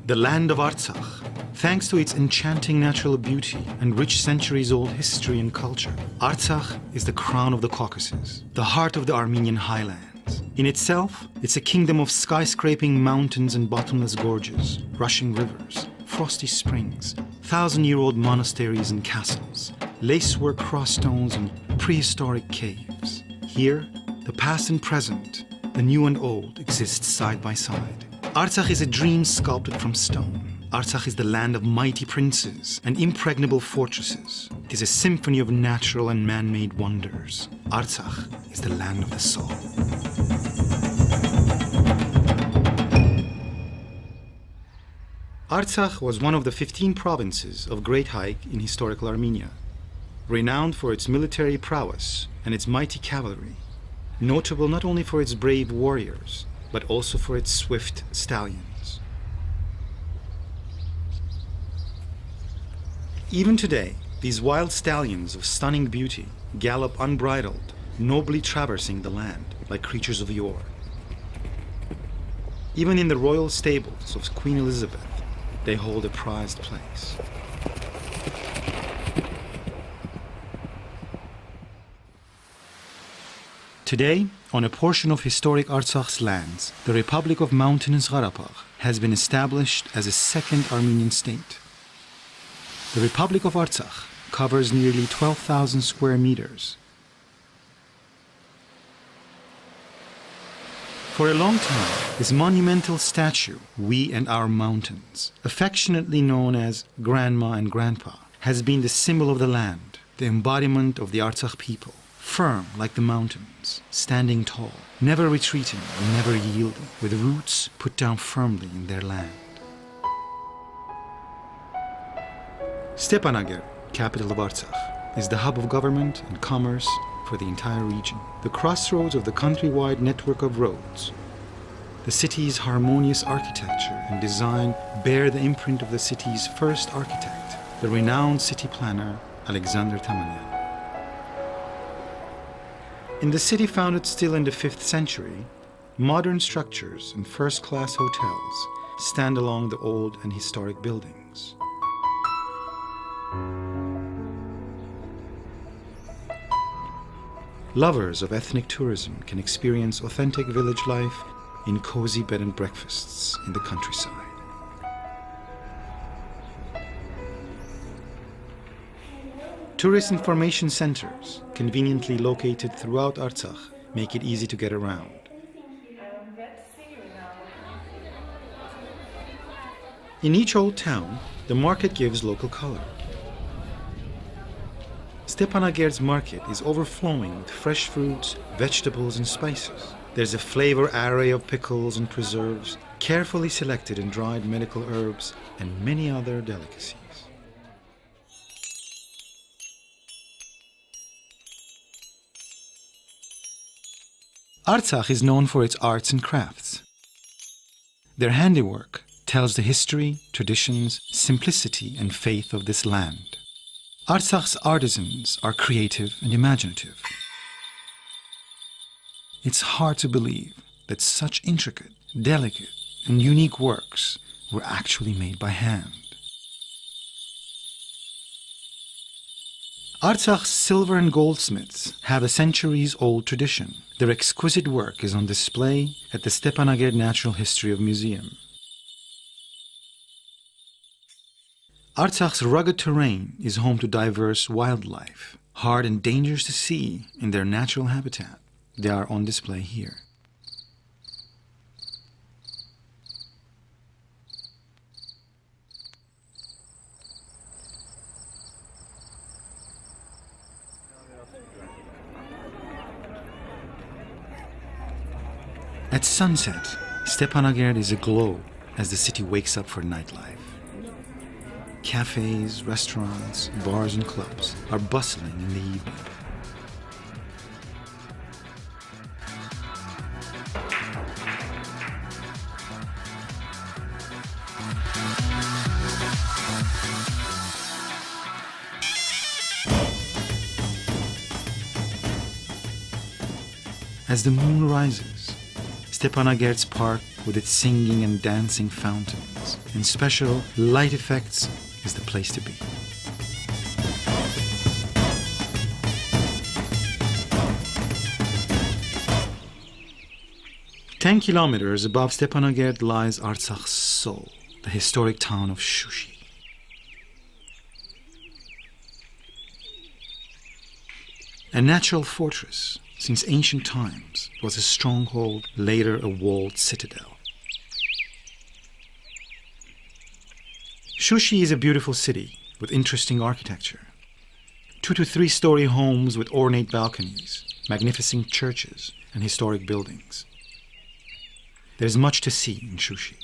The land of Artsakh. Thanks to its enchanting natural beauty and rich centuries-old history and culture, Artsakh is the crown of the Caucasus, the heart of the Armenian highlands. In itself, it's a kingdom of skyscraping mountains and bottomless gorges, rushing rivers, frosty springs, thousand-year-old monasteries and castles, lacework crossstones and prehistoric caves. Here, the past and present, the new and old exist side by side. Artsakh is a dream sculpted from stone. Artsakh is the land of mighty princes and impregnable fortresses. It is a symphony of natural and man-made wonders. Artsakh is the land of the soul. Artsakh was one of the 15 provinces of Great Haik in historical Armenia, renowned for its military prowess and its mighty cavalry, notable not only for its brave warriors, but also for its swift stallions. Even today, these wild stallions of stunning beauty gallop unbridled, nobly traversing the land like creatures of yore. Even in the royal stables of Queen Elizabeth, they hold a prized place. Today, on a portion of historic Artsakh's lands, the Republic of Mountainous Karabakh has been established as a second Armenian state. The Republic of Artsakh covers nearly 12,000 square meters. For a long time, this monumental statue, We and Our Mountains, affectionately known as Grandma and Grandpa, has been the symbol of the land, the embodiment of the Artsakh people, firm like the mountains, standing tall, never retreating and never yielding, with roots put down firmly in their land. Stepanaker, capital of Artsakh, is the hub of government and commerce for the entire region, the crossroads of the countrywide network of roads. The city's harmonious architecture and design bear the imprint of the city's first architect, the renowned city planner, Alexander Tamanyan. In the city founded still in the 5th century, modern structures and first-class hotels stand along the old and historic buildings. Lovers of ethnic tourism can experience authentic village life in cozy bed and breakfasts in the countryside. Tourist information centers, conveniently located throughout Artsakh, make it easy to get around. In each old town, the market gives local color. Stepanaker's market is overflowing with fresh fruits, vegetables, and spices. There's a flavor array of pickles and preserves, carefully selected and dried medical herbs, and many other delicacies. Artsakh is known for its arts and crafts. Their handiwork tells the history, traditions, simplicity, and faith of this land. Artsakh's artisans are creative and imaginative. It's hard to believe that such intricate, delicate, and unique works were actually made by hand. Artsakh's silver and goldsmiths have a centuries-old tradition. Their exquisite work is on display at the Stepanaker Natural History Museum. Artsakh's rugged terrain is home to diverse wildlife, hard and dangerous to see in their natural habitat. They are on display here. At sunset, Stepanaker is aglow as the city wakes up for nightlife. Cafes, restaurants, bars, and clubs are bustling in the evening. As the moon rises, Stepanakert Park with its singing and dancing fountains and special light effects is the place to be. Ten kilometers above Stepanakert lies Artsakh's soul, the historic town of Shushi. A natural fortress, since ancient times, it was a stronghold, later a walled citadel. Shushi is a beautiful city with interesting architecture. 2 to 3 story homes with ornate balconies, magnificent churches, and historic buildings. There's much to see in Shushi.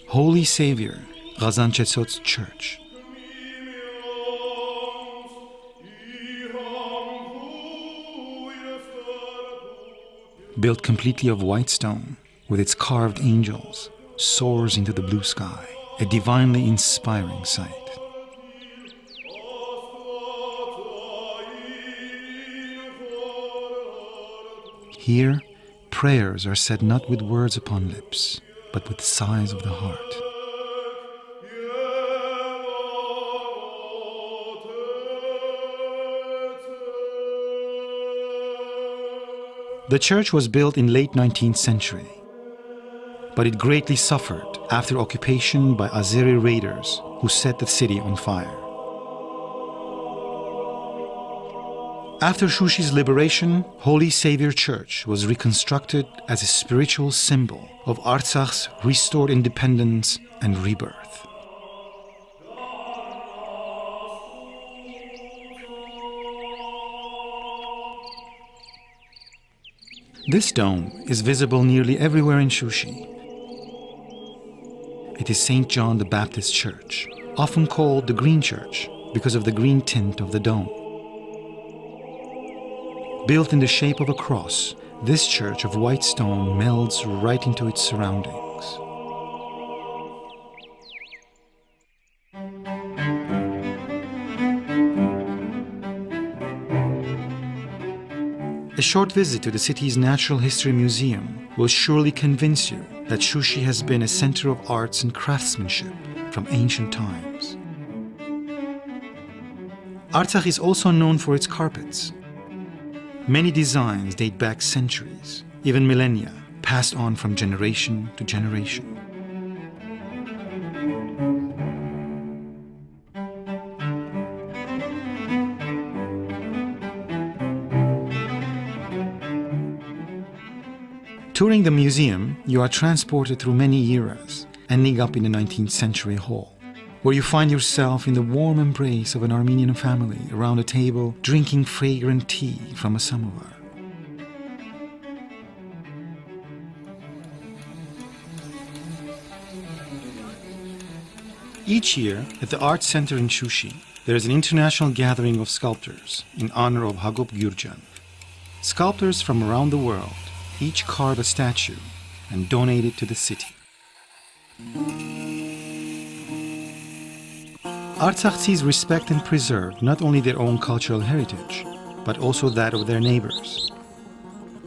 Holy Savior, Ghazanchetsot's church. Built completely of white stone, with its carved angels, soars into the blue sky, a divinely inspiring sight. Here, prayers are said not with words upon lips, but with sighs of the heart. The church was built in late 19th century, but it greatly suffered after occupation by Azeri raiders who set the city on fire. After Shushi's liberation, Holy Savior Church was reconstructed as a spiritual symbol of Artsakh's restored independence and rebirth. This dome is visible nearly everywhere in Shushi. It is St. John the Baptist Church, often called the Green Church because of the green tint of the dome. Built in the shape of a cross, this church of white stone melds right into its surroundings. A short visit to the city's Natural History Museum will surely convince you that Shushi has been a center of arts and craftsmanship from ancient times. Artsakh is also known for its carpets. Many designs date back centuries, even millennia, passed on from generation to generation. Touring the museum, you are transported through many eras, ending up in the 19th century hall, where you find yourself in the warm embrace of an Armenian family around a table drinking fragrant tea from a samovar. Each year, at the Art Center in Shushi, there is an international gathering of sculptors in honor of Hagop Gürcan. Sculptors from around the world each carve a statue and donate it to the city. Artsakh sees respect and preserve not only their own cultural heritage, but also that of their neighbors.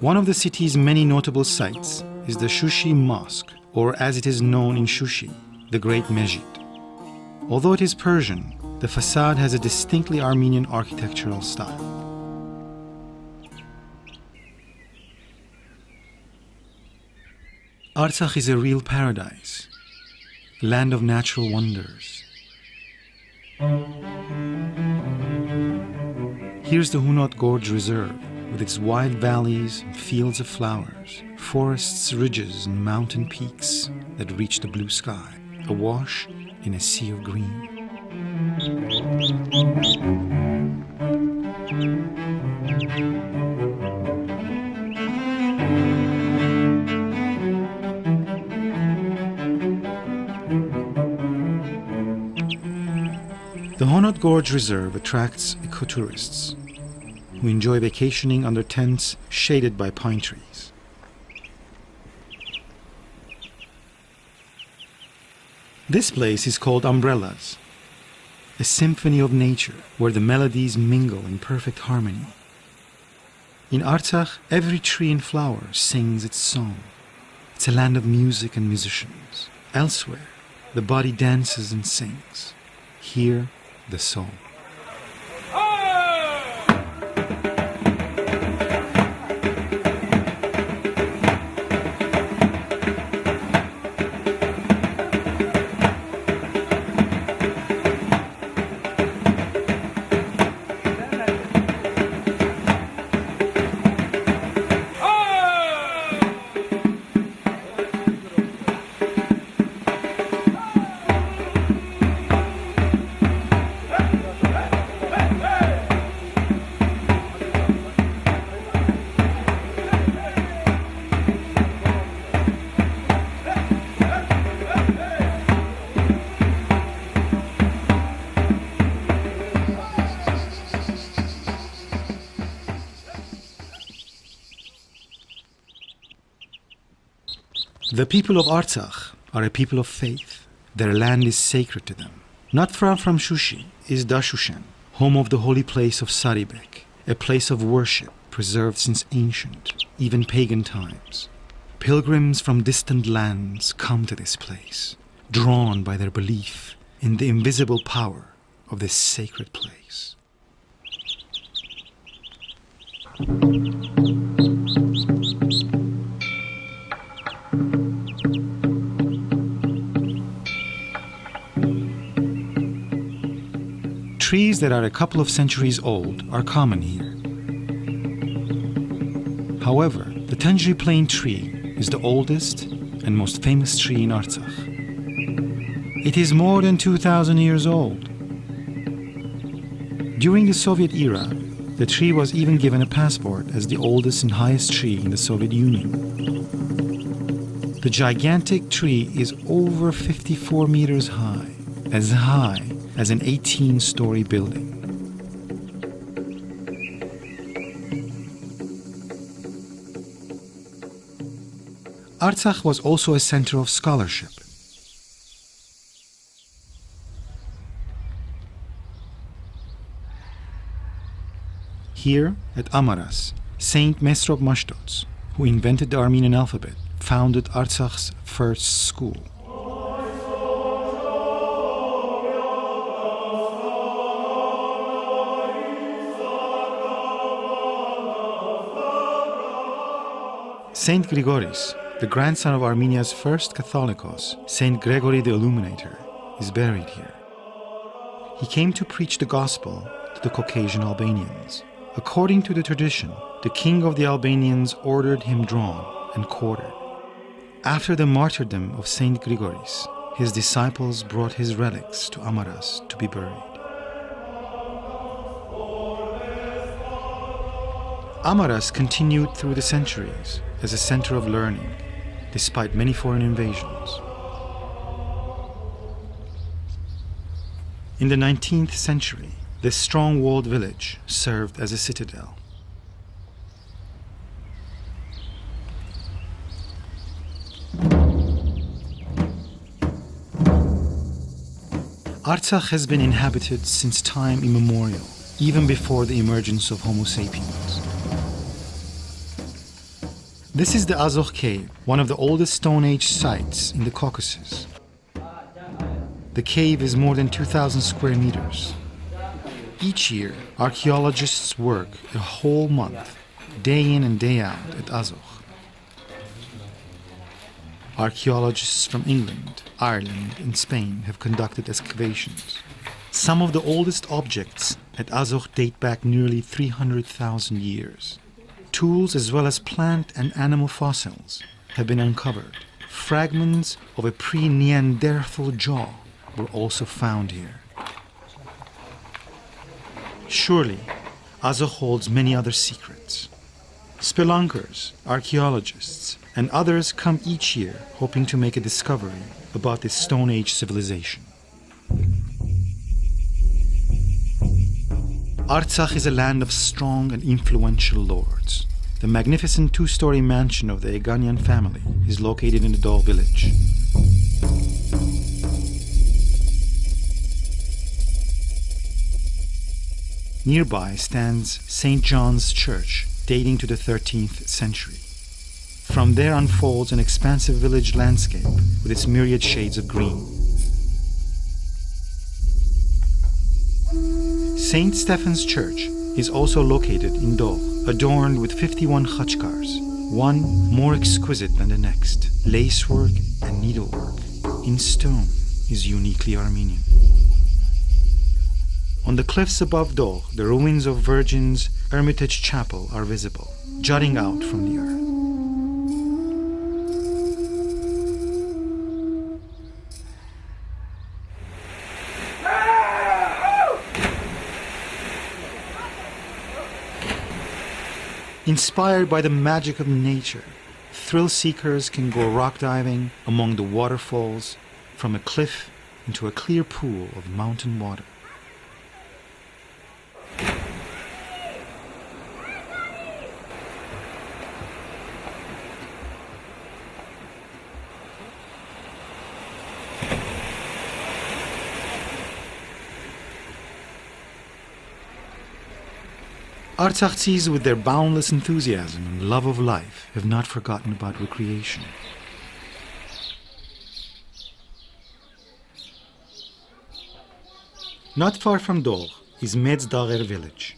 One of the city's many notable sites is the Shushi Mosque, or as it is known in Shushi, the Great Mesjid. Although it is Persian, the facade has a distinctly Armenian architectural style. Artsakh is a real paradise, land of natural wonders. Here's the Hunot Gorge Reserve, with its wide valleys and fields of flowers, forests, ridges, and mountain peaks that reach the blue sky, awash in a sea of green. The Hunot Gorge Reserve attracts ecotourists who enjoy vacationing under tents shaded by pine trees. This place is called Umbrellas, a symphony of nature where the melodies mingle in perfect harmony. In Artsakh, every tree and flower sings its song. It's a land of music and musicians. Elsewhere, the body dances and sings. Here, the soul. The people of Artsakh are a people of faith. Their land is sacred to them. Not far from Shushi is Dashushan, home of the holy place of Saribek, a place of worship preserved since ancient, even pagan times. Pilgrims from distant lands come to this place, drawn by their belief in the invisible power of this sacred place. Trees that are a couple of centuries old are common here. However, the Tanjri Plain tree is the oldest and most famous tree in Artsakh. It is more than 2,000 years old. During the Soviet era, the tree was even given a passport as the oldest and highest tree in the Soviet Union. The gigantic tree is over 54 meters high as an 18-story building. Artsakh was also a center of scholarship. Here at Amaras, Saint Mesrop Mashtots, who invented the Armenian alphabet, founded Artsakh's first school. Saint Grigoris, the grandson of Armenia's first Catholicos, Saint Gregory the Illuminator, is buried here. He came to preach the gospel to the Caucasian Albanians. According to the tradition, the king of the Albanians ordered him drawn and quartered. After the martyrdom of Saint Grigoris, his disciples brought his relics to Amaras to be buried. Amaras continued through the centuries as a center of learning, despite many foreign invasions. In the 19th century, this strong-walled village served as a citadel. Artsakh has been inhabited since time immemorial, even before the emergence of Homo sapiens. This is the Azokh Cave, one of the oldest Stone Age sites in the Caucasus. The cave is more than 2,000 square meters. Each year, archaeologists work a whole month, day in and day out at Azokh. Archaeologists from England, Ireland, and Spain have conducted excavations. Some of the oldest objects at Azokh date back nearly 300,000 years. Tools as well as plant and animal fossils have been uncovered. Fragments of a pre-Neanderthal jaw were also found here. Surely, Azokh holds many other secrets. Spelunkers, archaeologists, and others come each year hoping to make a discovery about this Stone Age civilization. Artsakh is a land of strong and influential lords. The magnificent two-story mansion of the Eganian family is located in the Dol village. Nearby stands St. John's Church, dating to the 13th century. From there unfolds an expansive village landscape with its myriad shades of green. St. Stephen's Church is also located in Dogh, adorned with 51 khachkars, one more exquisite than the next. Lacework and needlework in stone is uniquely Armenian. On the cliffs above Dogh, the ruins of Virgin's Hermitage Chapel are visible, jutting out from the earth. Inspired by the magic of nature, thrill seekers can go rock diving among the waterfalls from a cliff into a clear pool of mountain water. Artsakhtsis, with their boundless enthusiasm and love of life, have not forgotten about recreation. Not far from Dogh is Medz Dagher village.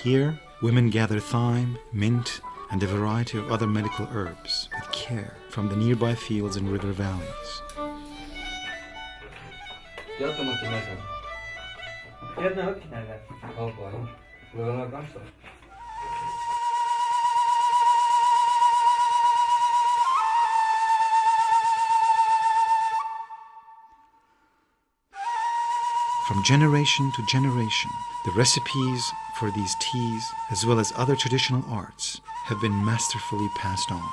Here, women gather thyme, mint, and a variety of other medical herbs with care from the nearby fields and river valleys. From generation to generation, the recipes for these teas, as well as other traditional arts, have been masterfully passed on.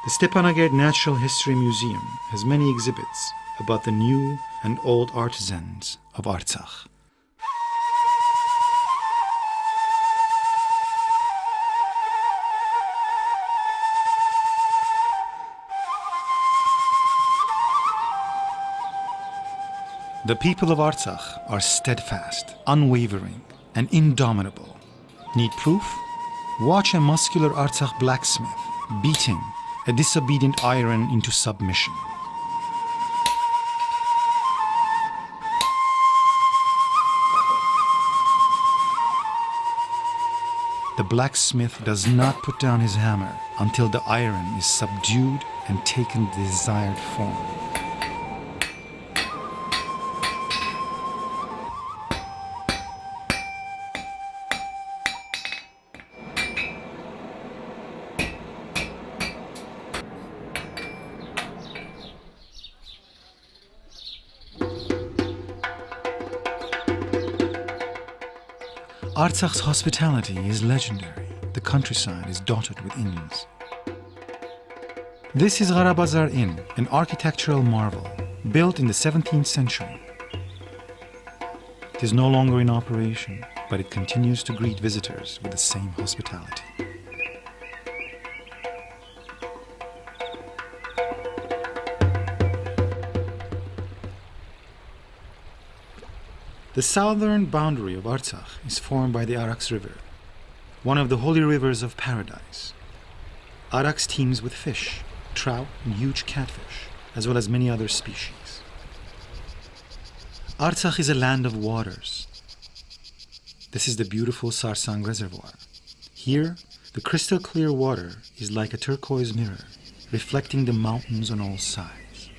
The Stepanakert Natural History Museum has many exhibits about the new and old artisans of Artsakh. The people of Artsakh are steadfast, unwavering, and indomitable. Need proof? Watch a muscular Artsakh blacksmith beating a disobedient iron into submission. The blacksmith does not put down his hammer until the iron is subdued and taken the desired form. Artsakh's hospitality is legendary. The countryside is dotted with inns. This is Garabazar Inn, an architectural marvel, built in the 17th century. It is no longer in operation, but it continues to greet visitors with the same hospitality. The southern boundary of Artsakh is formed by the Arax River, one of the holy rivers of paradise. Arax teems with fish, trout, and huge catfish, as well as many other species. Artsakh is a land of waters. This is the beautiful Sarsang Reservoir. Here, the crystal clear water is like a turquoise mirror, reflecting the mountains on all sides.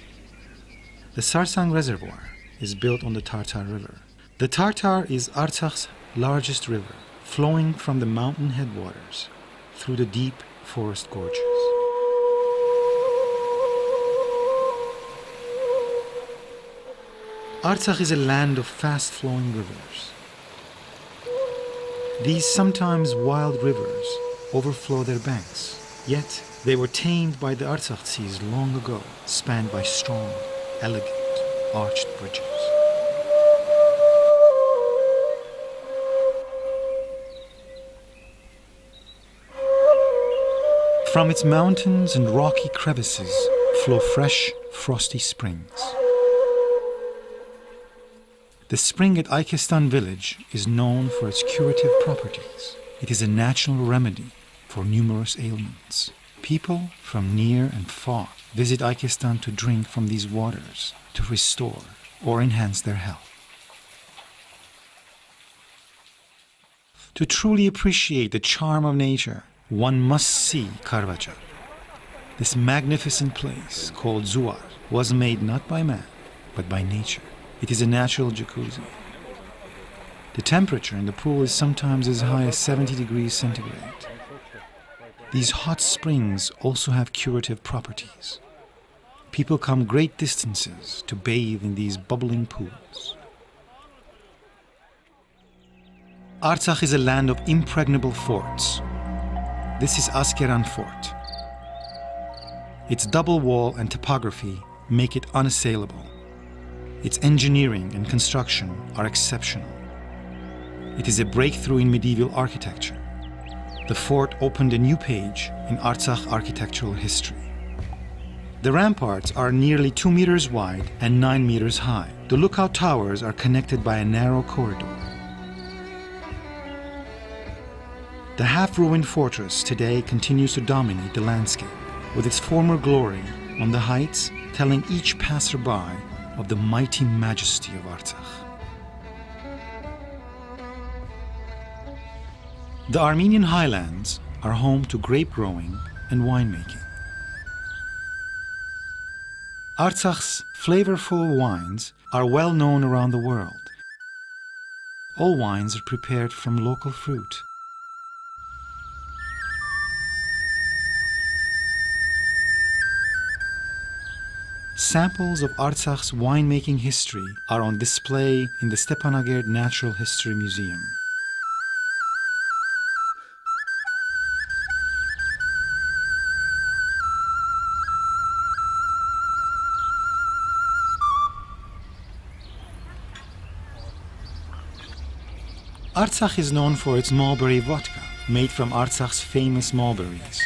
The Sarsang Reservoir is built on the Tartar River. The Tartar is Artsakh's largest river, flowing from the mountain headwaters through the deep forest gorges. Artsakh is a land of fast-flowing rivers. These sometimes wild rivers overflow their banks, yet they were tamed by the Artsakhtsis long ago, spanned by strong, elegant, arched bridges. From its mountains and rocky crevices flow fresh, frosty springs. The spring at Aikestan village is known for its curative properties. It is a natural remedy for numerous ailments. People from near and far visit Aikestan to drink from these waters to restore or enhance their health. To truly appreciate the charm of nature, one must see Karabakh. This magnificent place, called Zuar, was made not by man, but by nature. It is a natural jacuzzi. The temperature in the pool is sometimes as high as 70 degrees centigrade. These hot springs also have curative properties. People come great distances to bathe in these bubbling pools. Artsakh is a land of impregnable forts. This is Askeran Fort. Its double wall and topography make it unassailable. Its engineering and construction are exceptional. It is a breakthrough in medieval architecture. The fort opened a new page in Artsakh architectural history. The ramparts are nearly 2 meters wide and 9 meters high. The lookout towers are connected by a narrow corridor. The half-ruined fortress today continues to dominate the landscape, with its former glory on the heights telling each passerby of the mighty majesty of Artsakh. The Armenian highlands are home to grape growing and winemaking. Artsakh's flavorful wines are well known around the world. All wines are prepared from local fruit. Samples of Artsakh's winemaking history are on display in the Stepanakert Natural History Museum. Artsakh is known for its mulberry vodka, made from Artsakh's famous mulberries.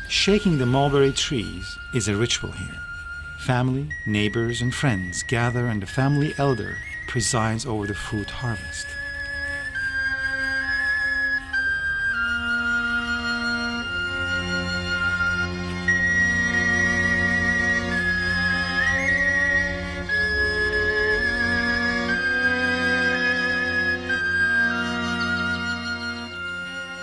Shaking the mulberry trees is a ritual here. Family, neighbors, and friends gather and the family elder presides over the fruit harvest.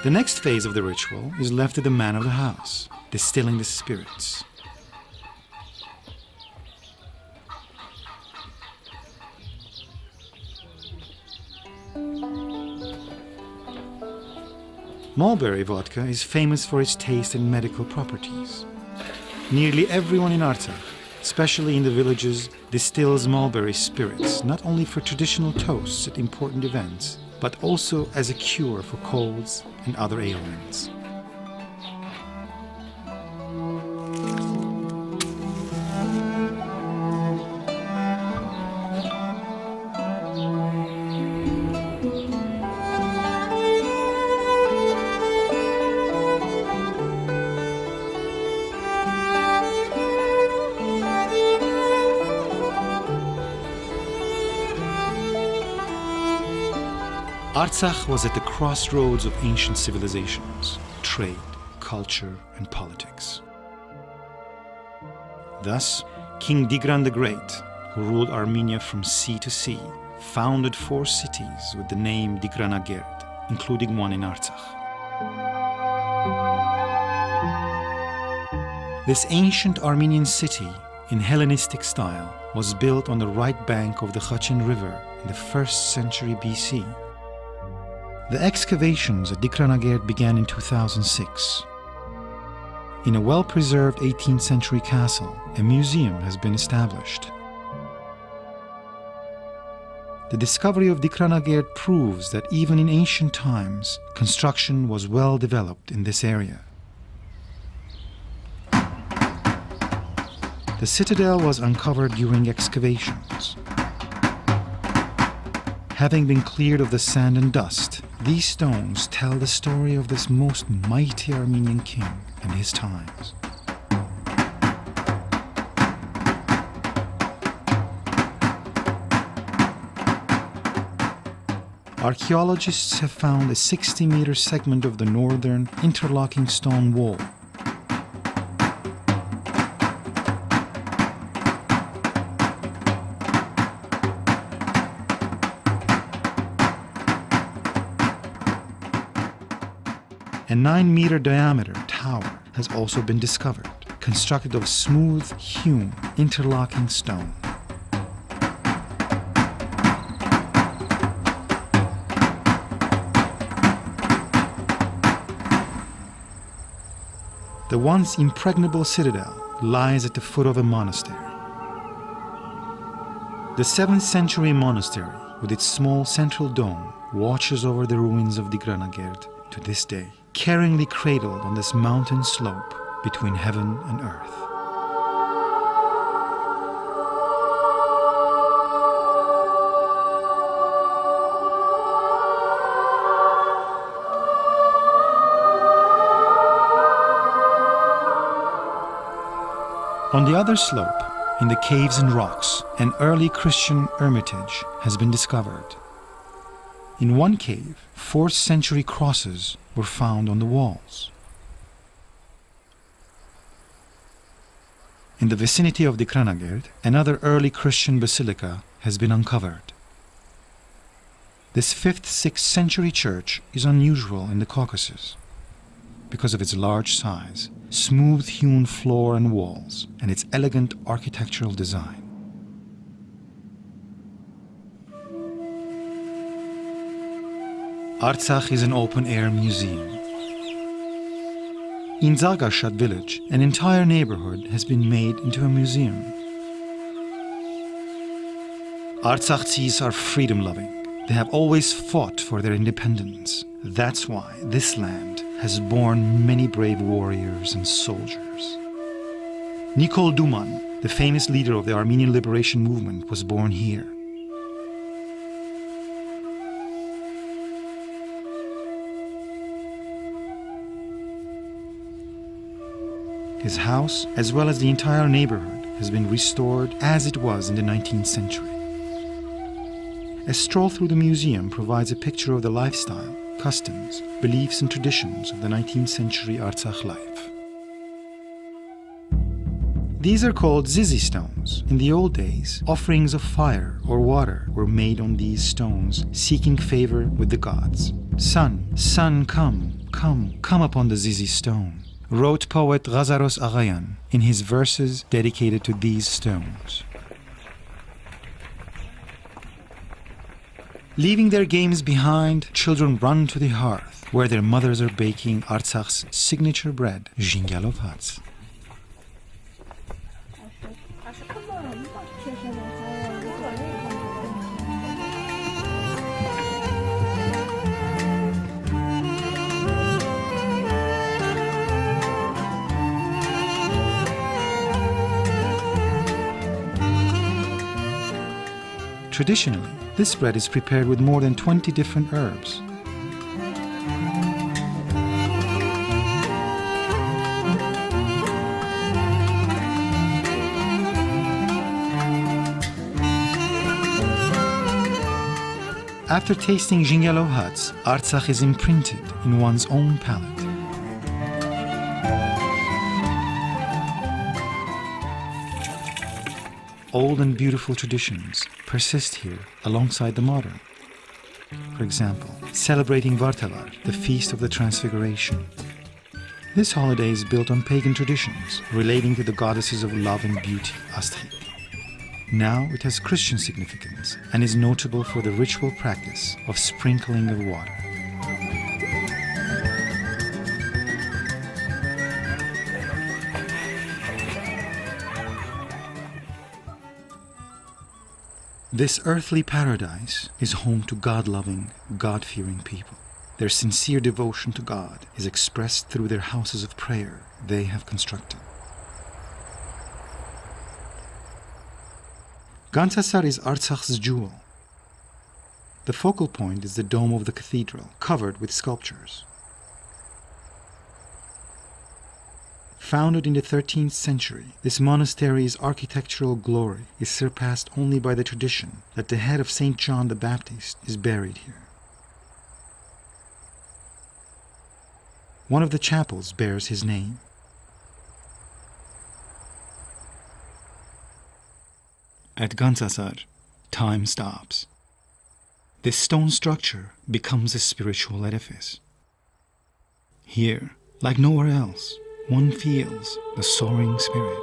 The next phase of the ritual is left to the man of the house, distilling the spirits. Mulberry vodka is famous for its taste and medical properties. Nearly everyone in Artsakh, especially in the villages, distills mulberry spirits, not only for traditional toasts at important events, but also as a cure for colds and other ailments. Artsakh was at the crossroads of ancient civilizations, trade, culture, and politics. Thus, King Tigran the Great, who ruled Armenia from sea to sea, founded 4 cities with the name Tigranagert, including one in Artsakh. This ancient Armenian city, in Hellenistic style, was built on the right bank of the Khachen River in the 1st century BC. The excavations at Tigranagert began in 2006. In a well-preserved 18th century castle, a museum has been established. The discovery of Tigranagert proves that even in ancient times, construction was well developed in this area. The citadel was uncovered during excavations. Having been cleared of the sand and dust, these stones tell the story of this most mighty Armenian king and his times. Archaeologists have found a 60-meter segment of the northern interlocking stone wall. A 9-meter diameter tower has also been discovered, constructed of smooth-hewn interlocking stone. The once impregnable citadel lies at the foot of a monastery. The 7th century monastery, with its small central dome, watches over the ruins of Digranagerd to this day, caringly cradled on this mountain slope between heaven and earth. On the other slope, in the caves and rocks, an early Christian hermitage has been discovered. In one cave, 4th century crosses were found on the walls. In the vicinity of Digranagerd, another early Christian basilica has been uncovered. This 5th-6th century church is unusual in the Caucasus because of its large size, smooth-hewn floor and walls, and its elegant architectural design. Artsakh is an open-air museum. In Zagarshad village, an entire neighborhood has been made into a museum. Artsakhis are freedom-loving. They have always fought for their independence. That's why this land has borne many brave warriors and soldiers. Nikol Duman, the famous leader of the Armenian liberation movement, was born here. His house, as well as the entire neighborhood, has been restored as it was in the 19th century. A stroll through the museum provides a picture of the lifestyle, customs, beliefs and traditions of the 19th century Artsakh life. These are called zizi stones. In the old days, offerings of fire or water were made on these stones, seeking favor with the gods. Sun, sun, come upon the zizi stone, wrote poet Ghazaros Aghayan in his verses dedicated to these stones. Leaving their games behind, children run to the hearth, where their mothers are baking Artsakh's signature bread, Zhingalov hats. Traditionally, this bread is prepared with more than 20 different herbs. After tasting Zhingalov huts, Artsakh is imprinted in one's own palate. Old and beautiful traditions persist here alongside the modern. For example, celebrating Vartalar, the feast of the Transfiguration. This holiday is built on pagan traditions relating to the goddesses of love and beauty, Astrid. Now it has Christian significance and is notable for the ritual practice of sprinkling of water. This earthly paradise is home to God-loving, God-fearing people. Their sincere devotion to God is expressed through their houses of prayer they have constructed. Gantasar is Artsakh's jewel. The focal point is the dome of the cathedral, covered with sculptures. Founded in the 13th century, this monastery's architectural glory is surpassed only by the tradition that the head of St. John the Baptist is buried here. One of the chapels bears his name. At Gantzasar, time stops. This stone structure becomes a spiritual edifice. Here, like nowhere else, one feels the soaring spirit.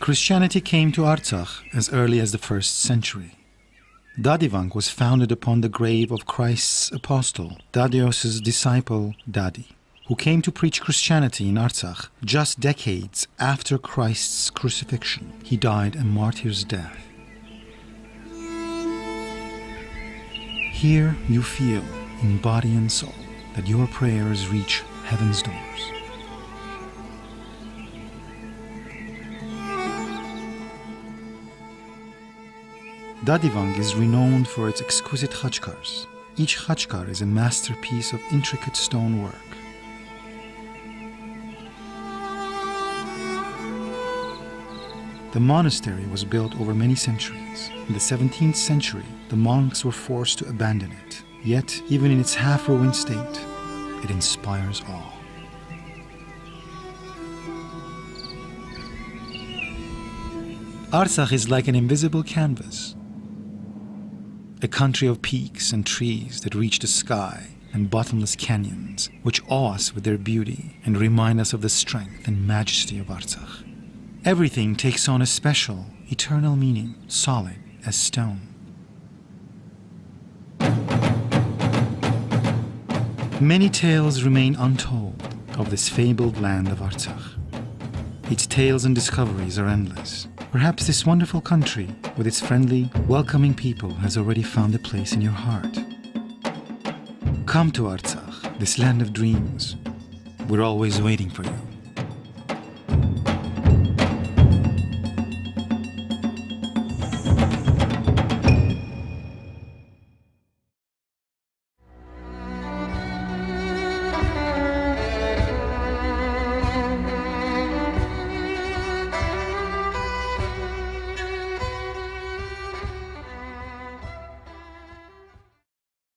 Christianity came to Artsakh as early as the 1st century. Dadivang was founded upon the grave of Christ's apostle, Dadios's disciple Dadi, who came to preach Christianity in Artsakh just decades after Christ's crucifixion. He died a martyr's death. Here you feel, in body and soul, that your prayers reach heaven's doors. Dadivang is renowned for its exquisite khachkars. Each khachkar is a masterpiece of intricate stonework. The monastery was built over many centuries. In the 17th century, the monks were forced to abandon it. Yet, even in its half-ruined state, it inspires awe. Artsakh is like an invisible canvas. A country of peaks and trees that reach the sky, and bottomless canyons, which awe us with their beauty and remind us of the strength and majesty of Artsakh. Everything takes on a special, eternal meaning, solid as stone. Many tales remain untold of this fabled land of Artsakh. Its tales and discoveries are endless. Perhaps this wonderful country, with its friendly, welcoming people, has already found a place in your heart. Come to Artsakh, this land of dreams. We're always waiting for you.